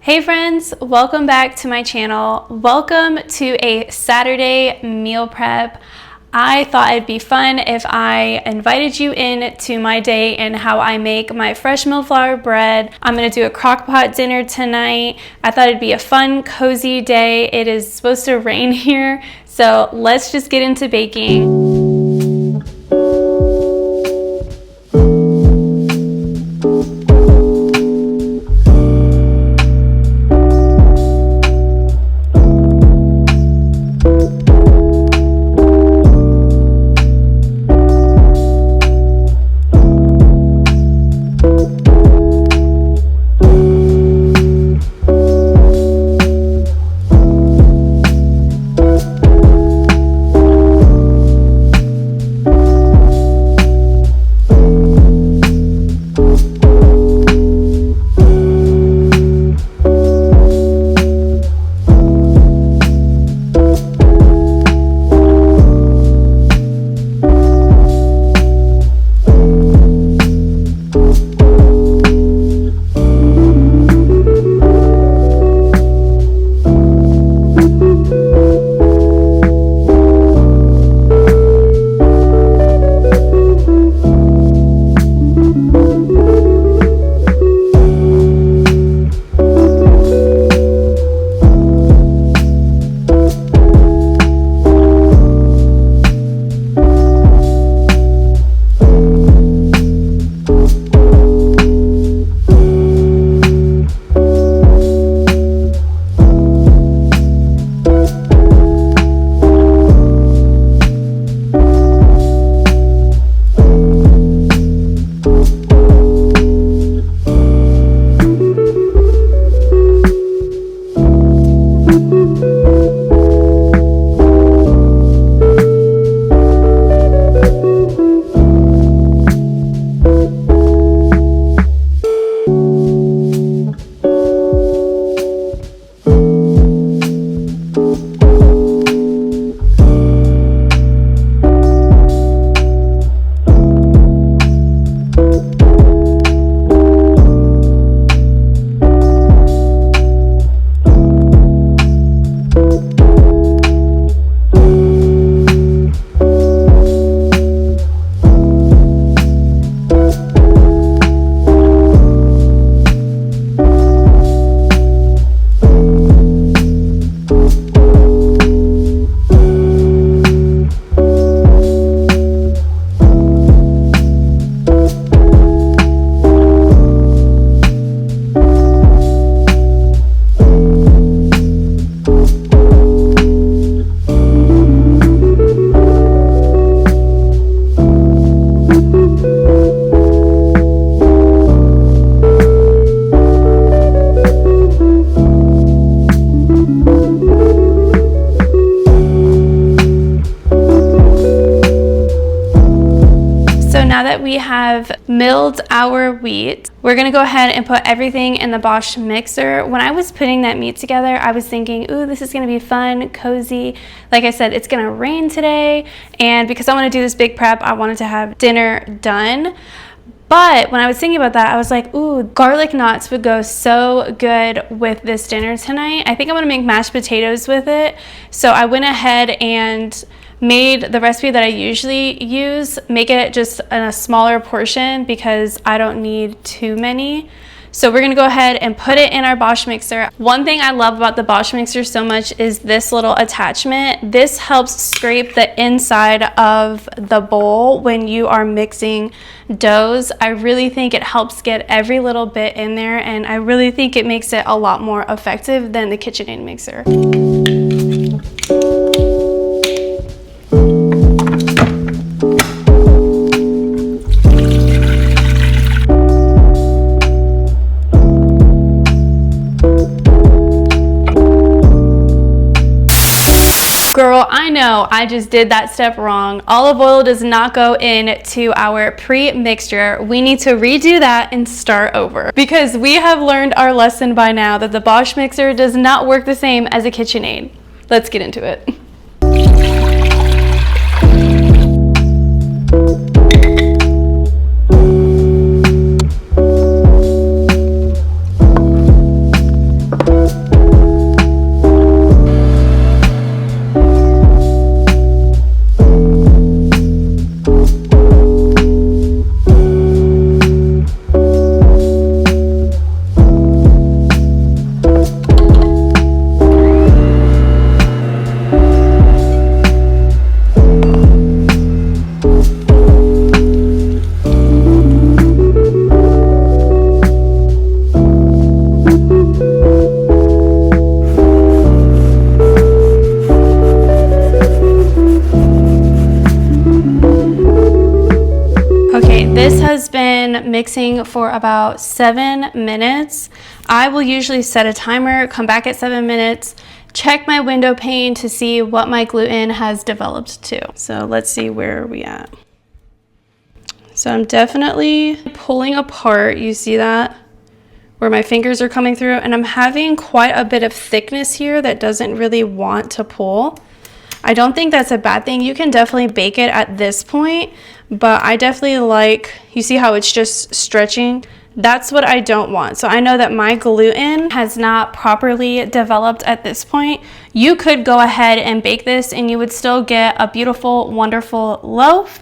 Hey friends, welcome back to my channel. Welcome to a Saturday meal prep. I thought it'd be fun if I invited you in to my day and how I make my fresh milled flour bread. I'm gonna do a crock pot dinner tonight. I thought it'd be a fun, cozy day. It is supposed to rain here, so let's just get into baking. Now that we have milled our wheat, we're gonna go ahead and put everything in the Bosch mixer. When I was putting that meat together, I was thinking, ooh, this is gonna be fun, cozy. Like I said, it's gonna rain today, and because I wanna do this big prep, I wanted to have dinner done. But when I was thinking about that, I was like, ooh, garlic knots would go so good with this dinner tonight. I think I'm gonna make mashed potatoes with it. So I went ahead and made the recipe that I usually use, make it just in a smaller portion because I don't need too many. So we're gonna go ahead and put it in our Bosch mixer. One thing I love about the Bosch mixer so much is this little attachment. This helps scrape the inside of the bowl when you are mixing doughs. I really think it helps get every little bit in there, and I really think it makes it a lot more effective than the KitchenAid mixer. Girl, I know I just did that step wrong. Olive oil does not go into our pre-mixture. We need to redo that and start over because we have learned our lesson by now that the Bosch mixer does not work the same as a KitchenAid. Let's get into it. mixing for about 7 minutes. I will usually set a timer, come back at 7 minutes, check my window pane to see what my gluten has developed to. So let's see where are we at. So I'm definitely pulling apart, you see that? Where my fingers are coming through, and I'm having quite a bit of thickness here that doesn't really want to pull. I don't think that's a bad thing. You can definitely bake it at this point, but I definitely like, you see how it's just stretching? That's what I don't want. So I know that my gluten has not properly developed at this point. You could go ahead and bake this and you would still get a beautiful, wonderful loaf.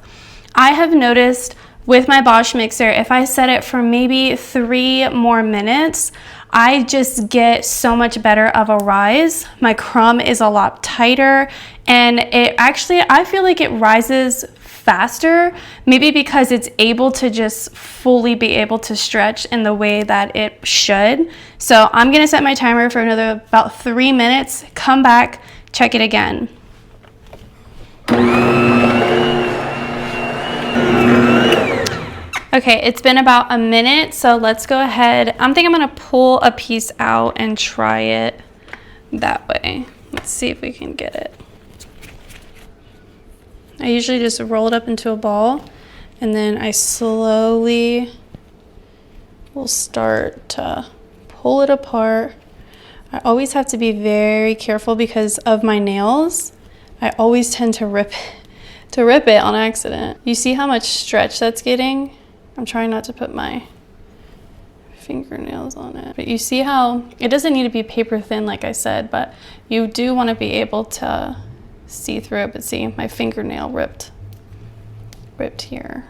I have noticed with my Bosch mixer, if I set it for maybe 3 more minutes, I just get so much better of a rise. My crumb is a lot tighter, and it actually, I feel like it rises faster, maybe because it's able to just fully be able to stretch in the way that it should. So I'm gonna set my timer for another about 3 minutes, come back, check it again. Okay, it's been about a minute, so let's go ahead. I'm gonna pull a piece out and try it that way. Let's see if we can get it. I usually just roll it up into a ball, and then I slowly will start to pull it apart. I always have to be very careful because of my nails. I always tend to rip it on accident. You see how much stretch that's getting? I'm trying not to put my fingernails on it. But you see how it doesn't need to be paper thin like I said, but you do want to be able to see through it. But see, my fingernail ripped here.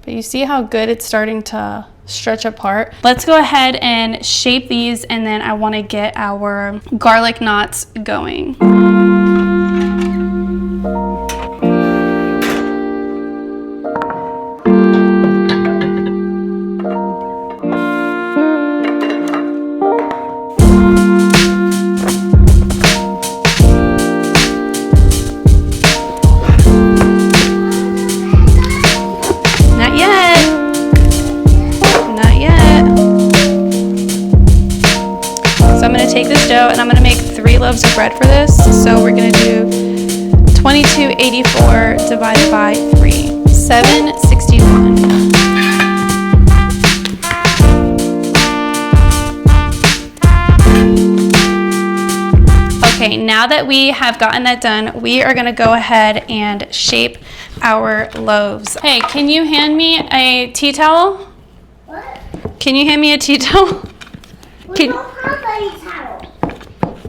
But you see how good it's starting to stretch apart. Let's go ahead and shape these, and then I want to get our garlic knots going. And I'm gonna make 3 loaves of bread for this. So we're gonna do 2284 divided by 3, 761. Okay, now that we have gotten that done, we are gonna go ahead and shape our loaves. Hey, can you hand me a tea towel? What? Can you hand me a tea towel? We don't have any towel.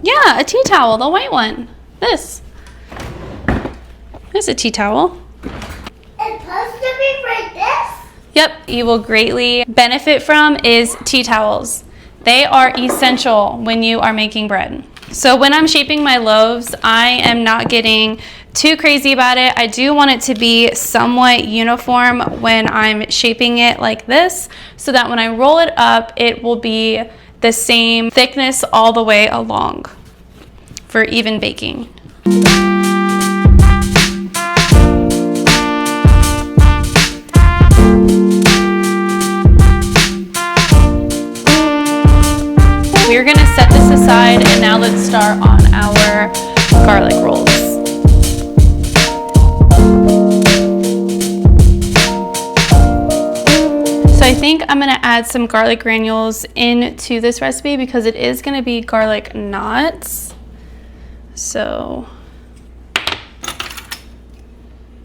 Yeah, a tea towel, the white one. This. There's a tea towel. It's supposed to be like this? Yep, you will greatly benefit from is tea towels. They are essential when you are making bread. So when I'm shaping my loaves, I am not getting too crazy about it. I do want it to be somewhat uniform when I'm shaping it like this, so that when I roll it up, it will be the same thickness all the way along for even baking. We're gonna set this aside, and now let's start on our garlic rolls. So I think I'm gonna add some garlic granules into this recipe because it is gonna be garlic knots. So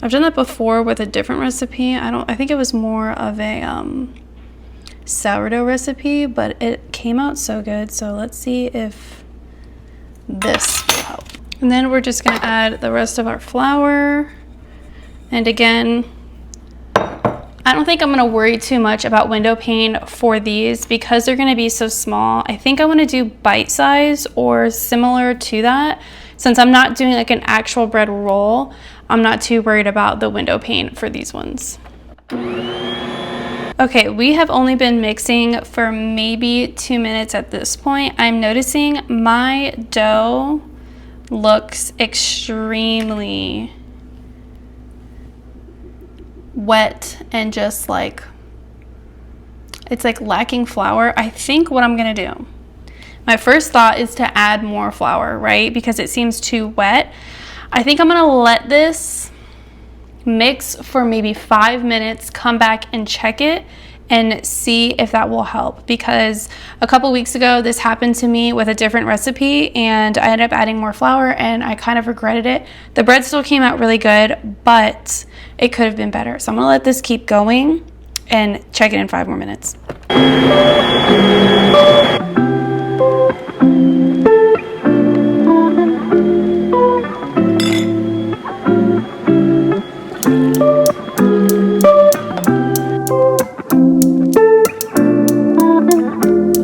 I've done that before with a different recipe. I think it was more of a sourdough recipe, but it came out so good. So let's see if this will help. And then we're just gonna add the rest of our flour. And again, I don't think I'm gonna worry too much about window pane for these because they're gonna be so small. I think I wanna do bite size or similar to that. Since I'm not doing like an actual bread roll, I'm not too worried about the window pane for these ones. Okay, we have only been mixing for maybe 2 minutes at this point. I'm noticing my dough looks extremely wet and just like it's like lacking flour. I think what I'm gonna do, my first thought is to add more flour, right? Because it seems too wet. I think I'm gonna let this mix for maybe 5 minutes, come back and check it and see if that will help, because a couple weeks ago this happened to me with a different recipe and I ended up adding more flour and I kind of regretted it. The bread still came out really good, but it could have been better. So I'm gonna let this keep going and check it in 5 more minutes.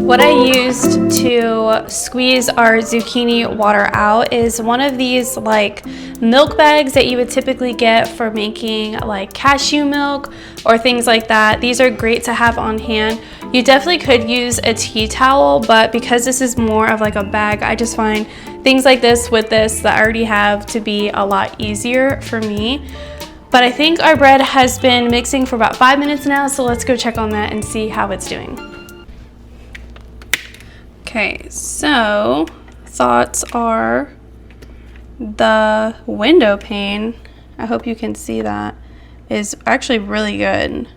What I used to squeeze our zucchini water out is one of these like milk bags that you would typically get for making like cashew milk or things like that. These are great to have on hand. You definitely could use a tea towel, but because this is more of like a bag, I just find things like this with this that I already have to be a lot easier for me. But I think our bread has been mixing for about 5 minutes now, so let's go check on that and see how it's doing. Okay, so thoughts are the window pane, I hope you can see that, is actually really good.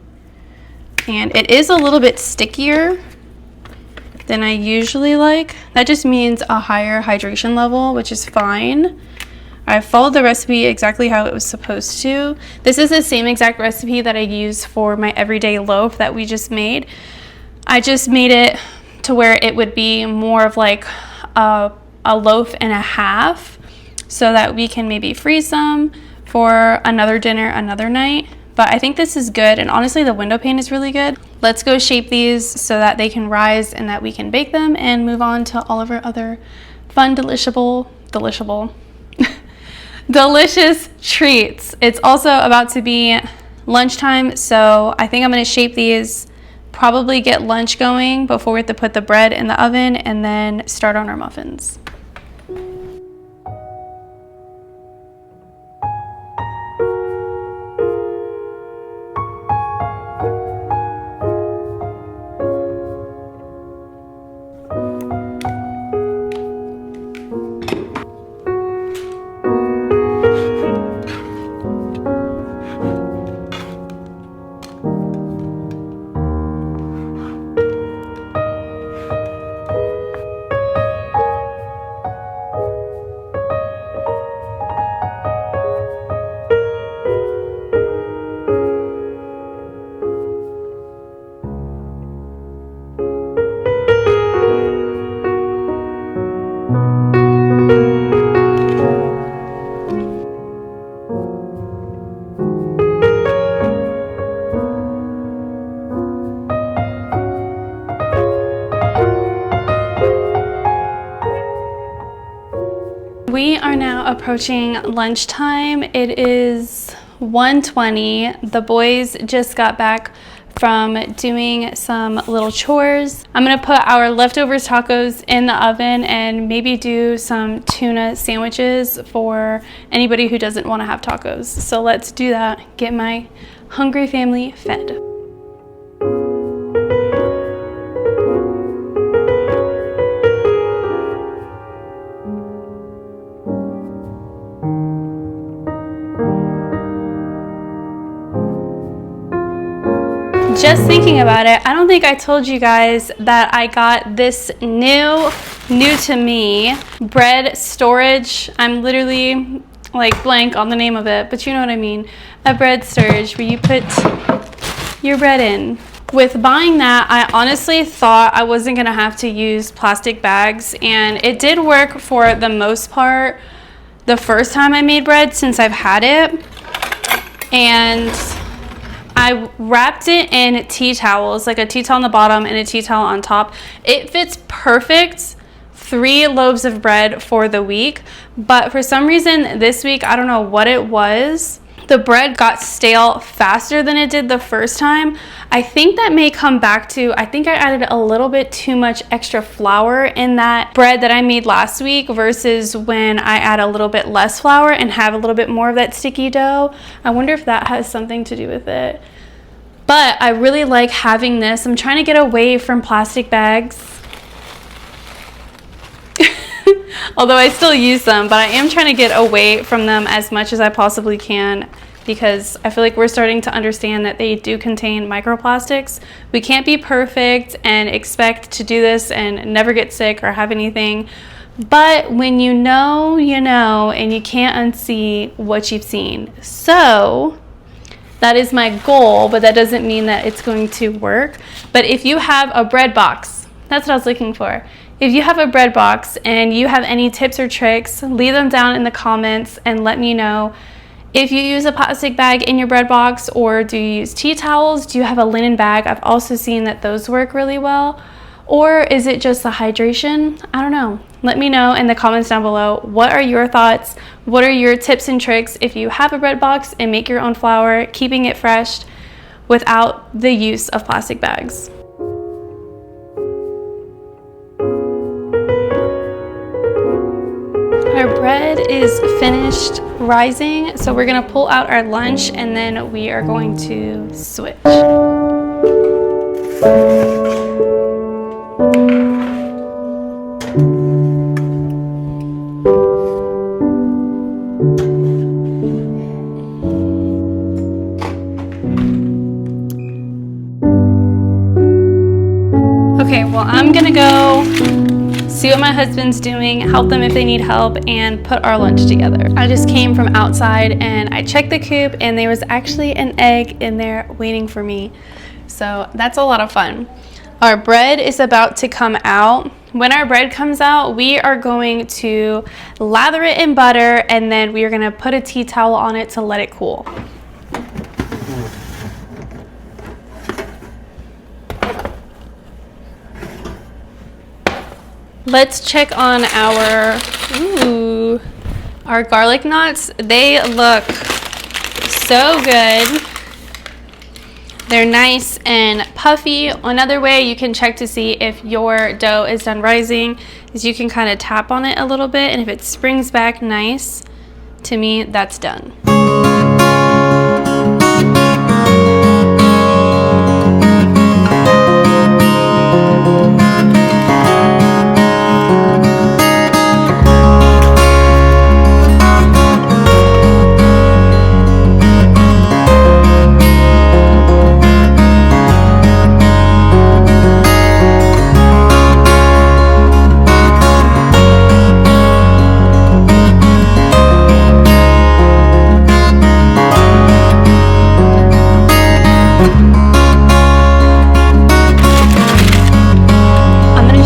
And it is a little bit stickier than I usually like. That just means a higher hydration level, which is fine. I followed the recipe exactly how it was supposed to. This is the same exact recipe that I use for my everyday loaf that we just made. I just made it to where it would be more of like a loaf and a half, so that we can maybe freeze some for another dinner another night. But I think this is good, and honestly the window pane is really good. Let's go shape these so that they can rise and that we can bake them and move on to all of our other fun delicious treats. It's also about to be lunchtime, so I think I'm going to shape these, probably get lunch going before we have to put the bread in the oven, and then start on our muffins. We are now approaching lunchtime. It is 1:20. The boys just got back from doing some little chores. I'm gonna put our leftover tacos in the oven and maybe do some tuna sandwiches for anybody who doesn't want to have tacos. So let's do that, get my hungry family fed. Just thinking about it, I don't think I told you guys that I got this new to me bread storage. I'm literally like blank on the name of it, but you know what I mean. A bread storage where you put your bread in. With buying that, I honestly thought I wasn't gonna have to use plastic bags, and it did work for the most part the first time I made bread since I've had it. And I wrapped it in tea towels, like a tea towel on the bottom and a tea towel on top. It fits perfect, 3 loaves of bread for the week. But for some reason this week, I don't know what it was, the bread got stale faster than it did the first time. I think that may come back to, I think I added a little bit too much extra flour in that bread that I made last week versus when I add a little bit less flour and have a little bit more of that sticky dough. I wonder if that has something to do with it. But I really like having this. I'm trying to get away from plastic bags. Although I still use them, but I am trying to get away from them as much as I possibly can, because I feel like we're starting to understand that they do contain microplastics. We can't be perfect and expect to do this and never get sick or have anything. But when you know, and you can't unsee what you've seen. So that is my goal, but that doesn't mean that it's going to work. But if you have a bread box, that's what I was looking for. If you have a bread box and you have any tips or tricks, leave them down in the comments and let me know. If you use a plastic bag in your bread box, or do you use tea towels? Do you have a linen bag? I've also seen that those work really well. Or is it just the hydration? I don't know. Let me know in the comments down below. What are your thoughts? What are your tips and tricks if you have a bread box and make your own flour, keeping it fresh without the use of plastic bags? Our bread is finished rising, so we're gonna pull out our lunch and then we are going to switch. Okay, well, I'm gonna go see what my husband's doing, help them if they need help, and put our lunch together. I just came from outside and I checked the coop and there was actually an egg in there waiting for me. So that's a lot of fun. Our bread is about to come out. When our bread comes out, we are going to lather it in butter and then we are gonna put a tea towel on it to let it cool. Let's check on our garlic knots. They look so good. They're nice and puffy. Another way you can check to see if your dough is done rising is you can kind of tap on it a little bit, and if it springs back nice, to me, that's done.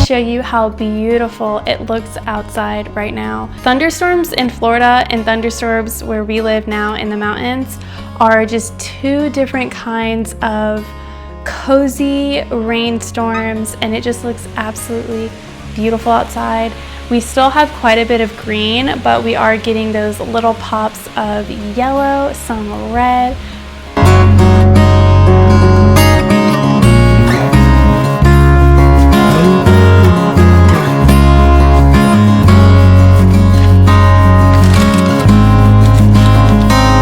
Show you how beautiful it looks outside right now. Thunderstorms in Florida and thunderstorms where we live now in the mountains are just two different kinds of cozy rainstorms, and it just looks absolutely beautiful outside. We still have quite a bit of green, but we are getting those little pops of yellow, some red.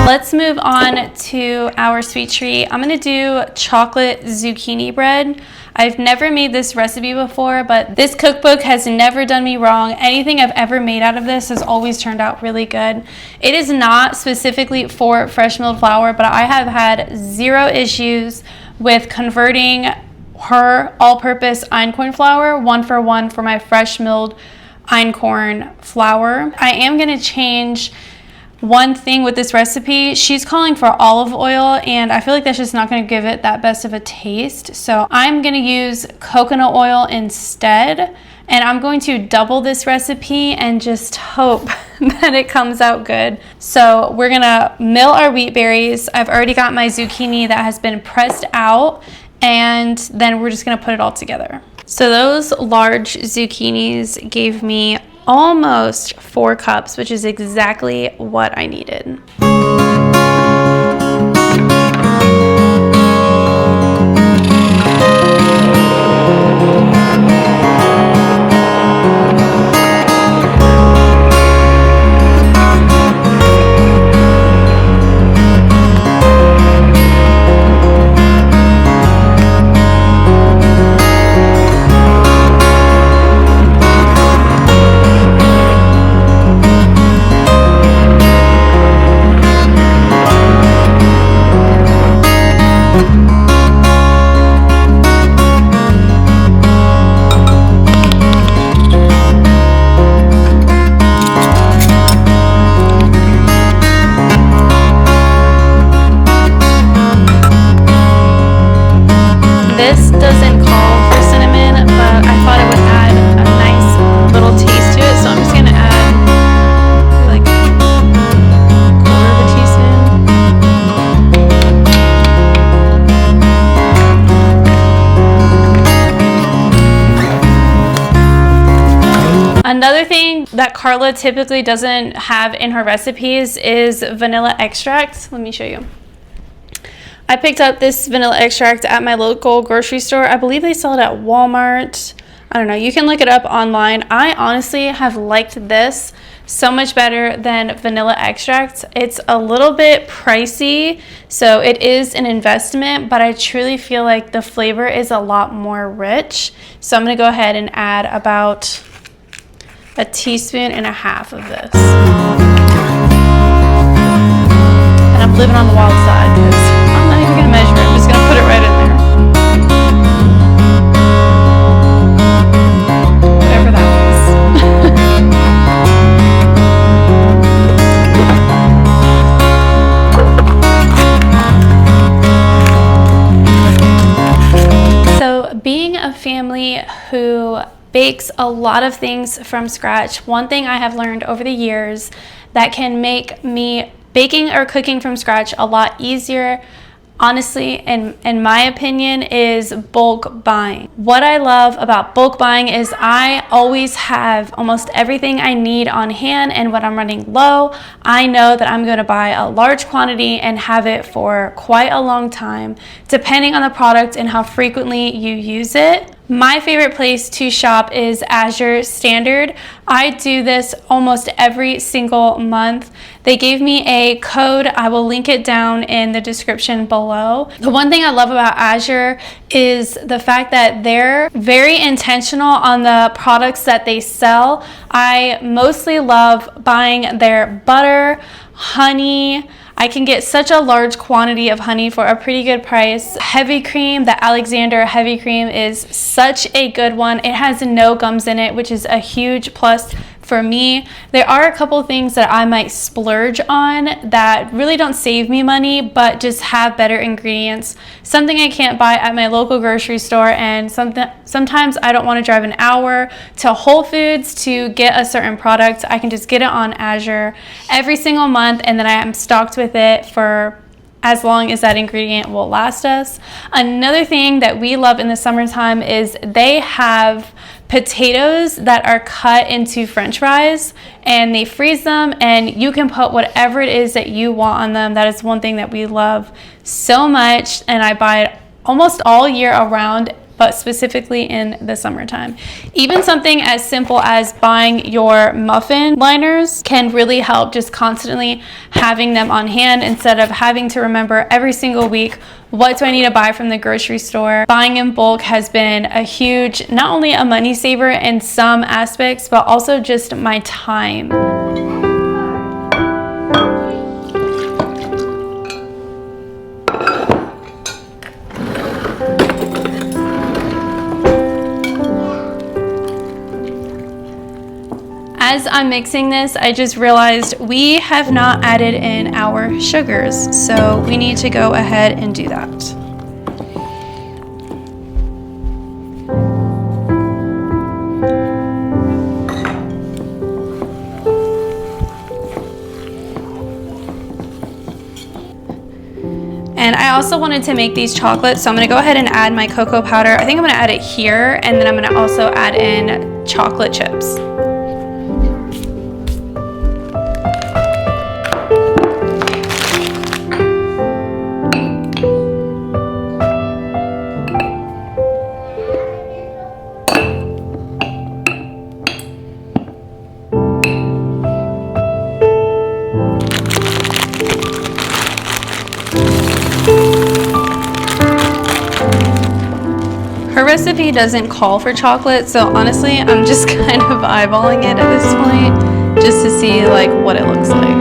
Let's move on to our sweet treat. I'm gonna do chocolate zucchini bread. I've never made this recipe before, but this cookbook has never done me wrong. Anything I've ever made out of this has always turned out really good. It is not specifically for fresh milled flour, but I have had zero issues with converting her all-purpose Einkorn flour 1-for-1 for my fresh milled Einkorn flour. I am gonna change one thing with this recipe. She's calling for olive oil, and I feel like that's just not going to give it that best of a taste. So I'm going to use coconut oil instead, and I'm going to double this recipe and just hope that it comes out good. So we're going to mill our wheat berries. I've already got my zucchini that has been pressed out, and then we're just going to put it all together. So those large zucchinis gave me almost 4 cups, which is exactly what I needed. Another thing that Carla typically doesn't have in her recipes is vanilla extract. Let me show you. I picked up this vanilla extract at my local grocery store. I believe they sell it at Walmart. I don't know. You can look it up online. I honestly have liked this so much better than vanilla extract. It's a little bit pricey, so it is an investment, but I truly feel like the flavor is a lot more rich. So I'm going to go ahead and add about a teaspoon and a half of this. And I'm living on the wild side because I'm not even going to measure it. I'm just going to put it right in there. Whatever that is. So being a family who bakes a lot of things from scratch, one thing I have learned over the years that can make me baking or cooking from scratch a lot easier, honestly, in my opinion, is bulk buying. What I love about bulk buying is I always have almost everything I need on hand, and when I'm running low, I know that I'm going to buy a large quantity and have it for quite a long time, depending on the product and how frequently you use it. My favorite place to shop is Azure Standard. I do this almost every single month. They gave me a code. I will link it down in the description below. The one thing I love about Azure is the fact that they're very intentional on the products that they sell. I mostly love buying their butter, honey. I can get such a large quantity of honey for a pretty good price. Heavy cream, the Alexander heavy cream is such a good one. It has no gums in it, which is a huge plus for me. There are a couple things that I might splurge on that really don't save me money, but just have better ingredients. Something I can't buy at my local grocery store, and sometimes I don't want to drive an hour to Whole Foods to get a certain product. I can just get it on Azure every single month, and then I am stocked with it for as long as that ingredient will last us. Another thing that we love in the summertime is they have potatoes that are cut into French fries, and they freeze them, and you can put whatever it is that you want on them. That is one thing that we love so much, and I buy it almost all year around, but specifically in the summertime. Even something as simple as buying your muffin liners can really help, just constantly having them on hand instead of having to remember every single week, what do I need to buy from the grocery store? Buying in bulk has been a huge, not only a money saver in some aspects, but also just my time. As I'm mixing this, I just realized we have not added in our sugars, so we need to go ahead and do that. And I also wanted to make these chocolates, so I'm going to go ahead and add my cocoa powder. I think I'm going to add it here, and then I'm going to also add in chocolate chips. Her recipe doesn't call for chocolate, so honestly, I'm just kind of eyeballing it at this point just to see like what it looks like.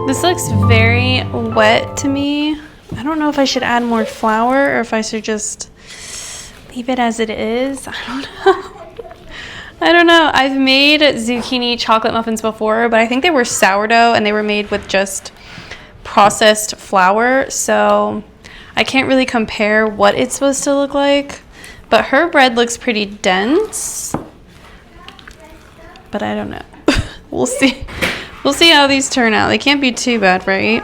This looks very wet to me. I don't know if I should add more flour or if I should just leave it as it is. I don't know. I've made zucchini chocolate muffins before, but I think they were sourdough and they were made with just processed flour, so I can't really compare what it's supposed to look like. But her bread looks pretty dense, but I don't know. We'll see. We'll see how these turn out. They can't be too bad, right?